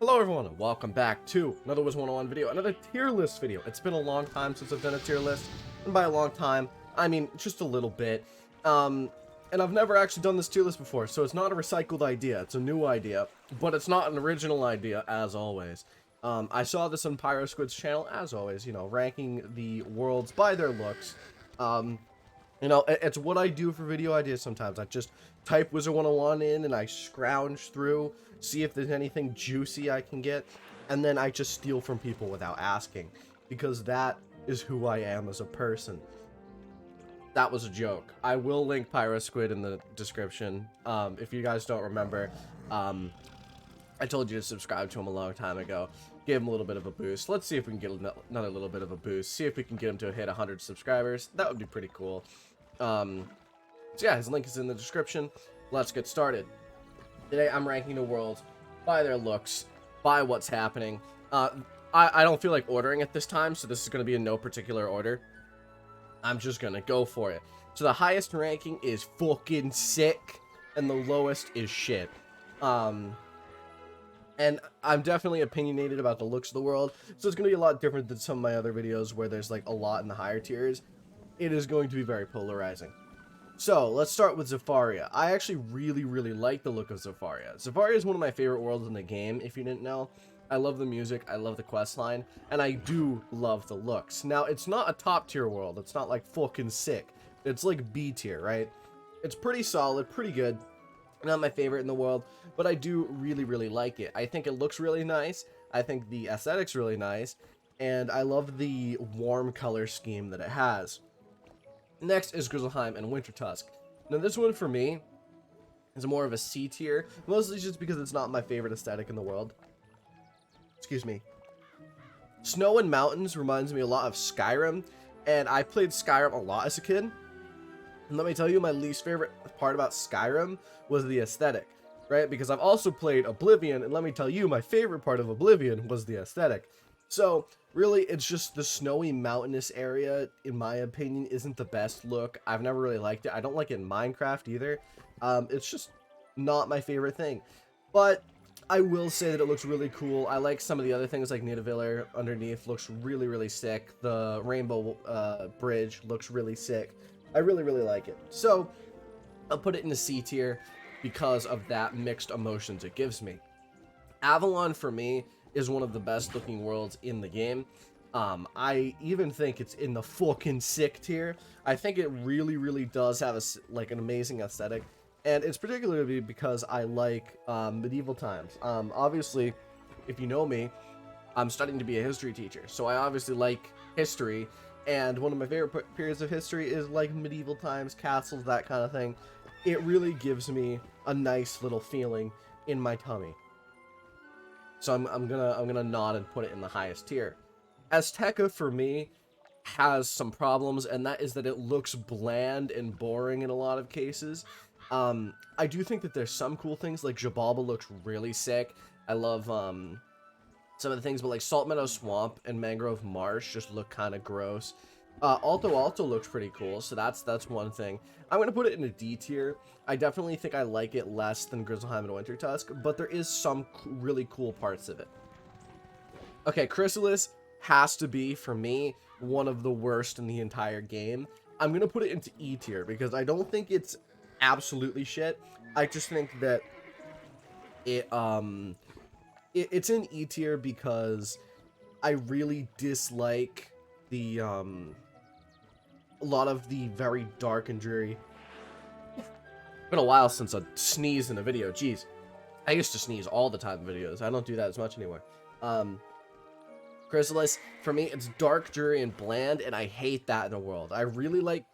Hello everyone and welcome back to another Wizard101 video, another tier list video. It's been a long time since I've done a tier list, and by a long time, I mean just a little bit. And I've never actually done this tier list before, so it's not a recycled idea, it's a new idea, but it's not an original idea, as always. I saw this on PyroSquid's channel, as always, you know, ranking the worlds by their looks. You know, it's what I do for video ideas sometimes. I just type Wizard101 in and I scrounge through, see if there's anything juicy I can get, and then I just steal from people without asking, because that is who I am as a person. That was a joke. I will link PyroSquid in the description. If you guys don't remember, I told you to subscribe to him a long time ago. Give him a little bit of a boost. Let's see if we can get another little bit of a boost. See if we can get him to hit 100 subscribers. That would be pretty cool. So yeah, his link is in the description. Let's get started. Today I'm ranking the world by their looks, by what's happening. I don't feel like ordering it this time, so this is going to be in no particular order. I'm just going to go for it. So the highest ranking is fucking sick, and the lowest is shit. And I'm definitely opinionated about the looks of the world, so it's going to be a lot different than some of my other videos where there's like a lot in the higher tiers. It is going to be very polarizing. So, let's start with Zafaria. I actually really like the look of Zafaria. Zafaria is one of my favorite worlds in the game, if you didn't know. I love the music, I love the questline, and I do love the looks. Now, it's not a top tier world, it's not like fucking sick. It's like B tier, right? It's pretty solid, pretty good. Not my favorite in the world, but I do really like it. I think it looks really nice, I think the aesthetic's really nice, and I love the warm color scheme that it has. Next is Grizzleheim and Wintertusk. Now this one for me is more of a C tier, mostly just because it's not my favorite aesthetic in the world. Excuse me. Snow and mountains reminds me a lot of Skyrim, and I played Skyrim a lot as a kid. And let me tell you, my least favorite part about Skyrim was the aesthetic, right? Because I've also played Oblivion, and let me tell you, my favorite part of Oblivion was the aesthetic. So, really, it's just the snowy mountainous area, in my opinion, isn't the best look. I've never really liked it. I don't like it in Minecraft either. It's just not my favorite thing. But I will say that it looks really cool. I like some of the other things, like Nidavellir underneath looks really sick. The rainbow bridge looks really sick. I really like it. So, I'll put it in the C tier because of that mixed emotions it gives me. Avalon, for me, is one of the best looking worlds in the game. I even think it's in the fucking sick tier. I think it really does have an amazing aesthetic, and it's particularly because I like medieval times. Obviously, if you know me, I'm studying to be a history teacher, so I obviously like history, and one of my favorite periods of history is like medieval times, castles, that kind of thing. It really gives me a nice little feeling in my tummy. So I'm gonna nod and put it in the highest tier. Azteca, for me, has some problems, and that is that it looks bland and boring in a lot of cases. I do think that there's some cool things, like Jabalba looks really sick. I love some of the things, but like Salt Meadow Swamp and Mangrove Marsh just look kind of gross. Alto looks pretty cool, so that's one thing. I'm gonna put it in a D tier. I definitely think I like it less than Grizzleheim and Wintertusk, but there is some really cool parts of it. Okay, Chrysalis has to be, for me, one of the worst in the entire game. I'm gonna put it into E tier because I don't think it's absolutely shit. I just think that it's in E tier because I really dislike the a lot of the very dark and dreary. It's been a while since I sneezed in a video. Jeez, I used to sneeze all the time in videos. I don't do that as much anymore. Chrysalis, for me, it's dark, dreary, and bland, and I hate that in a world. I really like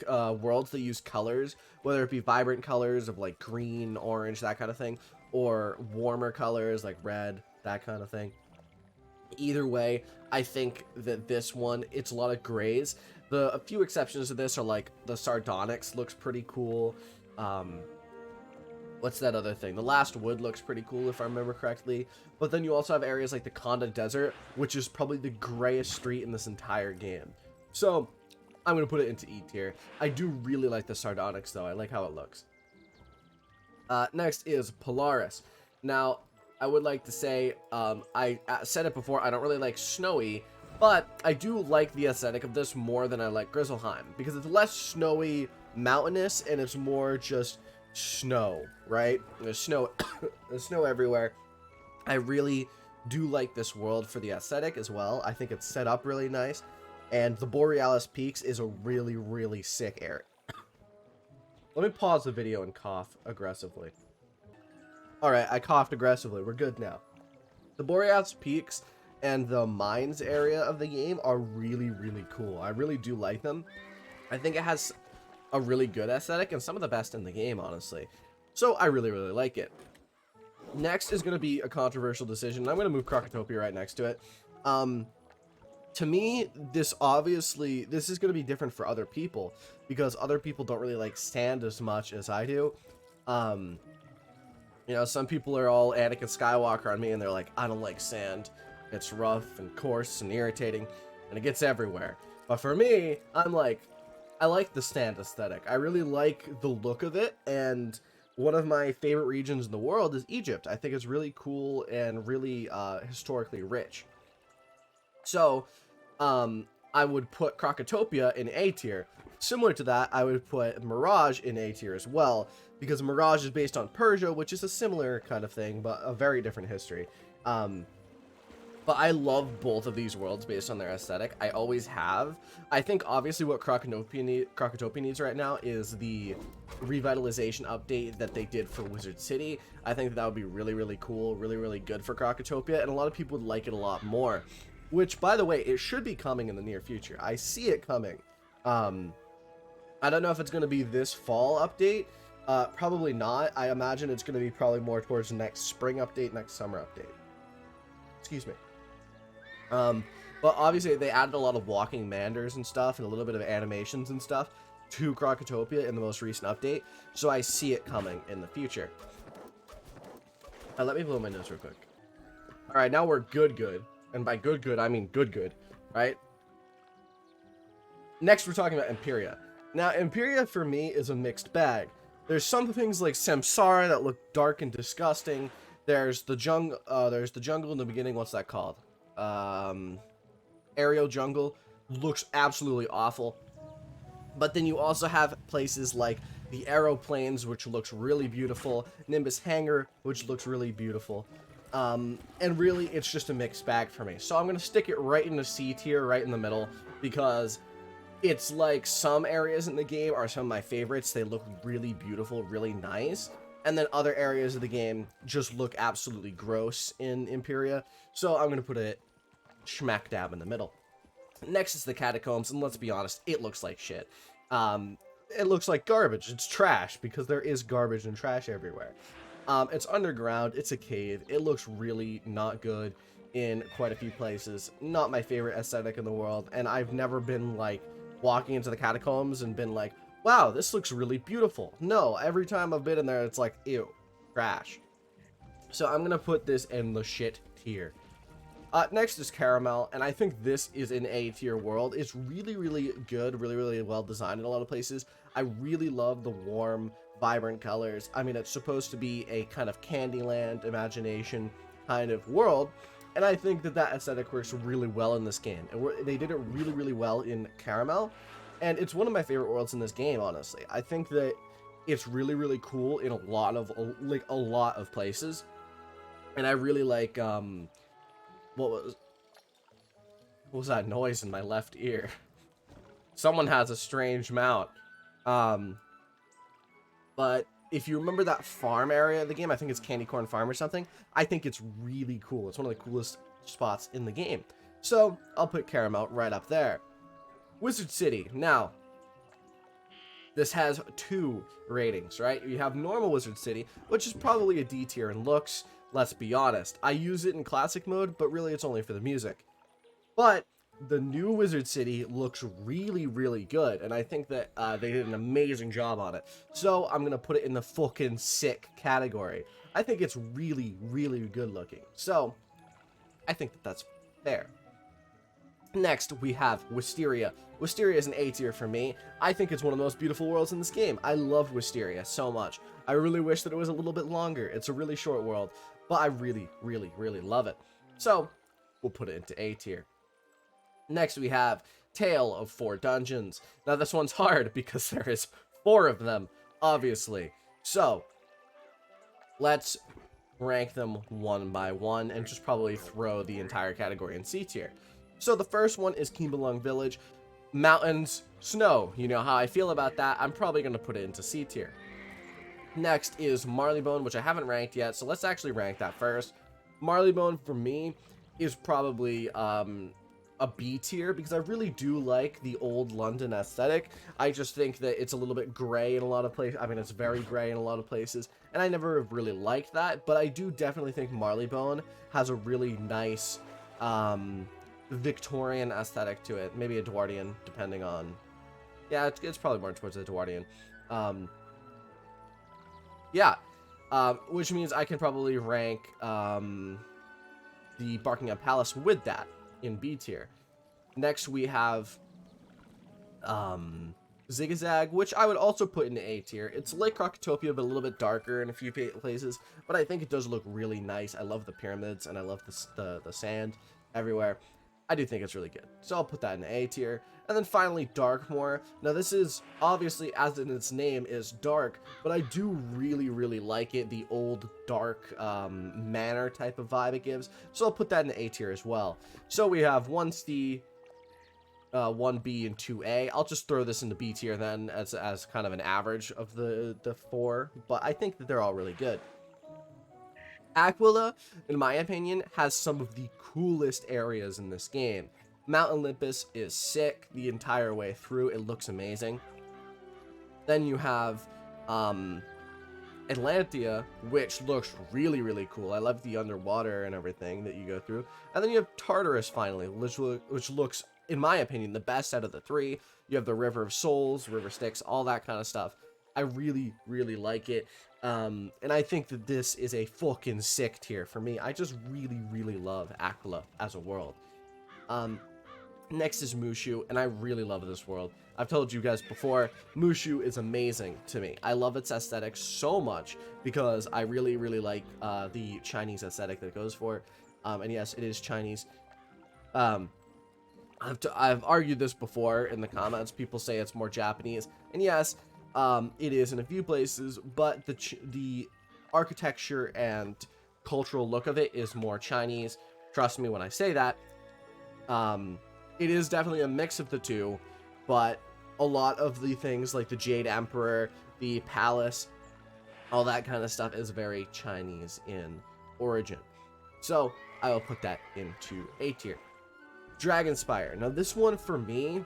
worlds that use colors, whether it be vibrant colors of like green, orange, that kind of thing, or warmer colors like red, that kind of thing. Either way, I think that this one, it's a lot of grays. A few exceptions to this are like the Sardonyx looks pretty cool. What's that other thing? The Last Wood looks pretty cool if I remember correctly. But then you also have areas like the Conda Desert, which is probably the grayest street in this entire game. So I'm going to put it into E tier. I do really like the Sardonyx though. I like how it looks. Next is Polaris. Now, I would like to say, I said it before, I don't really like snowy, but I do like the aesthetic of this more than I like Grizzleheim, because it's less snowy, mountainous, and it's more just snow, right? There's snow, there's snow everywhere. I really do like this world for the aesthetic as well. I think it's set up really nice, and the Borealis Peaks is a really, really sick area. Let me pause the video and cough aggressively. Alright, I coughed aggressively. We're good now. The Borealis Peaks and the mines area of the game are really, really cool. I really do like them. I think it has a really good aesthetic and some of the best in the game, honestly. So I really, really like it. Next is going to be a controversial decision. I'm going to move Krokotopia right next to it. To me, this is going to be different for other people, because other people don't really like sand as much as I do. You know, some people are all Anakin Skywalker on me, and they're like, I don't like sand. It's rough and coarse and irritating, and it gets everywhere. But for me, I'm like, I like the sand aesthetic. I really like the look of it, and one of my favorite regions in the world is Egypt. I think it's really cool and really historically rich. So, I would put Krokotopia in A tier. Similar to that, I would put Mirage in A tier as well, because Mirage is based on Persia, which is a similar kind of thing, but a very different history. But I love both of these worlds based on their aesthetic. I always have. I think obviously what Krokotopia needs right now is the revitalization update that they did for Wizard City. I think that would be really, really cool, really, really good for Krokotopia, and a lot of people would like it a lot more. Which, by the way, it should be coming in the near future. I see it coming. I don't know if it's going to be this fall update. Probably not. I imagine it's going to be probably more towards the next spring update, next summer update. Excuse me. But obviously they added a lot of walking manders and stuff, and a little bit of animations and stuff to Krokotopia in the most recent update. So I see it coming in the future. Let me blow my nose real quick. Alright, now we're good. And by good, I mean good, right? Next, we're talking about Empyrea. Now, Empyrea, for me, is a mixed bag. There's some things like Samsara that look dark and disgusting. There's the jungle in the beginning. What's that called? Aerial jungle. Looks absolutely awful. But then you also have places like the Arrow Plains, which looks really beautiful. Nimbus Hangar, which looks really beautiful. And really, it's just a mixed bag for me. So I'm going to stick it right in the C tier, right in the middle, because it's like some areas in the game are some of my favorites. They look really beautiful, really nice. And then other areas of the game just look absolutely gross in Empyrea. So I'm going to put it smack dab in the middle. Next is the Catacombs, and let's be honest, it looks like shit. It looks like garbage. It's trash, because there is garbage and trash everywhere. It's underground, it's a cave, it looks really not good in quite a few places. Not my favorite aesthetic in the world, and I've never been like walking into the Catacombs and been like, wow, this looks really beautiful. No, every time I've been in there, it's like, ew, trash. So I'm gonna put this in the shit tier. Next is Caramel, and I think this is an A tier world. It's really, really good, really, really well designed in a lot of places. I really love the warm, vibrant colors. I mean, it's supposed to be a kind of Candyland imagination kind of world, and I think that that aesthetic works really well in this game. And they did it really, really well in Caramel, and it's one of my favorite worlds in this game, honestly. I think that it's really, really cool in a lot of places, and I really like, what was that noise in my left ear? Someone has a strange mount. But if you remember that farm area of the game, I think it's Candy Corn Farm or something, I think it's really cool. It's one of the coolest spots in the game. So, I'll put Caramel right up there. Wizard City. Now, this has 2 ratings, right? You have normal Wizard City, which is probably a D tier in looks. Let's be honest. I use it in classic mode, but really it's only for the music. But the new Wizard City looks really, really good, and I think that they did an amazing job on it. So I'm going to put it in the fucking sick category. I think it's really, really good looking. So I think that that's fair. Next, we have Wisteria. Wisteria is an A tier for me. I think it's one of the most beautiful worlds in this game. I love Wisteria so much. I really wish that it was a little bit longer. It's a really short world. but I really love it. So we'll put it into A tier. Next we have Tale of 4 Dungeons. Now this one's hard because there is 4 of them, obviously. So let's rank them one by one and just probably throw the entire category in C tier. So the first one is Kimbalung Village. Mountains, snow. You know how I feel about that. I'm probably going to put it into C tier. Next is Marleybone, which I haven't ranked yet, so let's actually rank that first. Marleybone, for me, is probably a B tier, because I really do like the old London aesthetic. I just think that it's a little bit gray in a lot of places. I mean, it's very gray in a lot of places, and I never really liked that, but I do definitely think Marleybone has a really nice Victorian aesthetic to it. Maybe Edwardian, depending on... Yeah, it's probably more towards Edwardian. Which means I can probably rank the Buckingham Palace with that in B tier. Next we have Zigzag, which I would also put in A tier. It's like Crocotopia, but a little bit darker in a few places, but I think it does look really nice. I love the pyramids, and I love the sand everywhere. I do think it's really good, so I'll put that in A tier. And then finally, Darkmoor. Now this is obviously, as in its name, is dark, but I do really like it, the old dark manor type of vibe it gives, so I'll put that in A tier as well. So we have 1C, 1B, and 2A. I'll just throw this into B tier then as kind of an average of the 4, but I think that they're all really good. Aquila, in my opinion, has some of the coolest areas in this game. Mount Olympus is sick the entire way through. It looks amazing. Then you have Atlantia, which looks really cool. I love the underwater and everything that you go through. And then you have Tartarus finally, which looks, in my opinion, the best out of the 3. You have the River of Souls, River Styx, all that kind of stuff. I really like it. And I think that this is a fucking sick tier for me. I just really love Aquila as a world. Next is Mushu, and I really love this world. I've told you guys before, Mushu is amazing to me. I love its aesthetic so much because I really like the Chinese aesthetic that it goes for. And yes, it is Chinese. I've argued this before in the comments. People say it's more Japanese, and yes, it is in a few places, but the architecture and cultural look of it is more Chinese. Trust me when I say that. It is definitely a mix of the two, but a lot of the things like the Jade Emperor, the palace, all that kind of stuff is very Chinese in origin. So I will put that into A tier. Dragonspyre. Now this one for me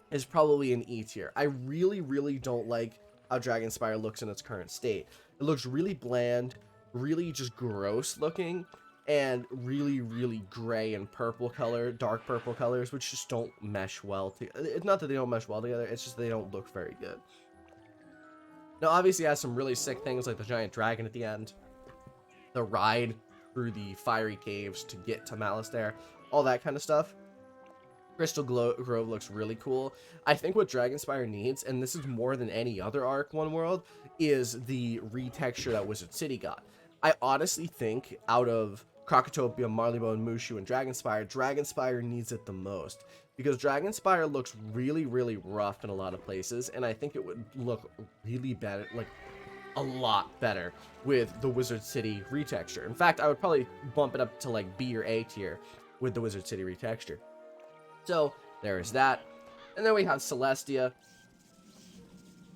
is probably an E tier. I really don't like how Dragonspyre looks in its current state. It looks really bland, really just gross looking, and really gray and purple color, dark purple colors, which just don't mesh well together. It's not that they don't mesh well together, it's just they don't look very good. Now obviously it has some really sick things like the giant dragon at the end, the ride through the fiery caves to get to Malastare, all that kind of stuff. Crystal Grove looks really cool. I think what Dragonspyre needs, and this is more than any other Arc 1 world, is the retexture that Wizard City got. I honestly think out of Crocotopia, Marleybone, Mushu, and Dragonspyre, Dragonspyre needs it the most. Because Dragonspyre looks really rough in a lot of places, and I think it would look really better, like a lot better, with the Wizard City retexture. In fact, I would probably bump it up to like B or A tier with the Wizard City retexture. So there is that. And then we have Celestia.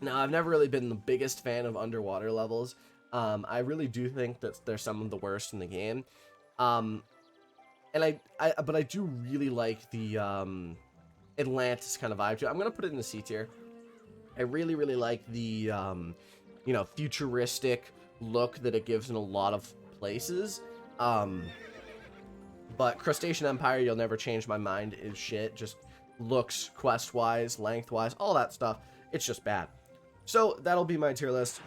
Now, I've never really been the biggest fan of underwater levels. I really do think that they're some of the worst in the game. But I do really like the Atlantis kind of vibe to it. I'm gonna put it in the C tier. I really like the futuristic look that it gives in a lot of places. But Crustacean Empire, you'll never change my mind, is shit. Just looks, quest-wise, length-wise, all that stuff. It's just bad. So that'll be my tier list.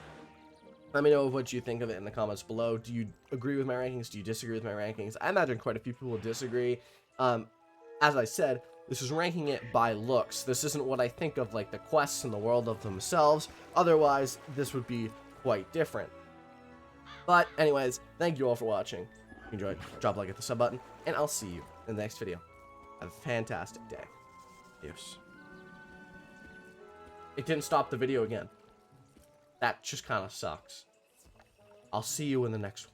Let me know what you think of it in the comments below. Do you agree with my rankings? Do you disagree with my rankings? I imagine quite a few people will disagree. As I said, this is ranking it by looks. This isn't what I think of like the quests in the world of themselves. Otherwise, this would be quite different. But anyways, thank you all for watching. If you enjoyed, drop a like at the sub button, and I'll see you in the next video. Have a fantastic day. Adios. It didn't stop the video again. That just kind of sucks. I'll see you in the next one.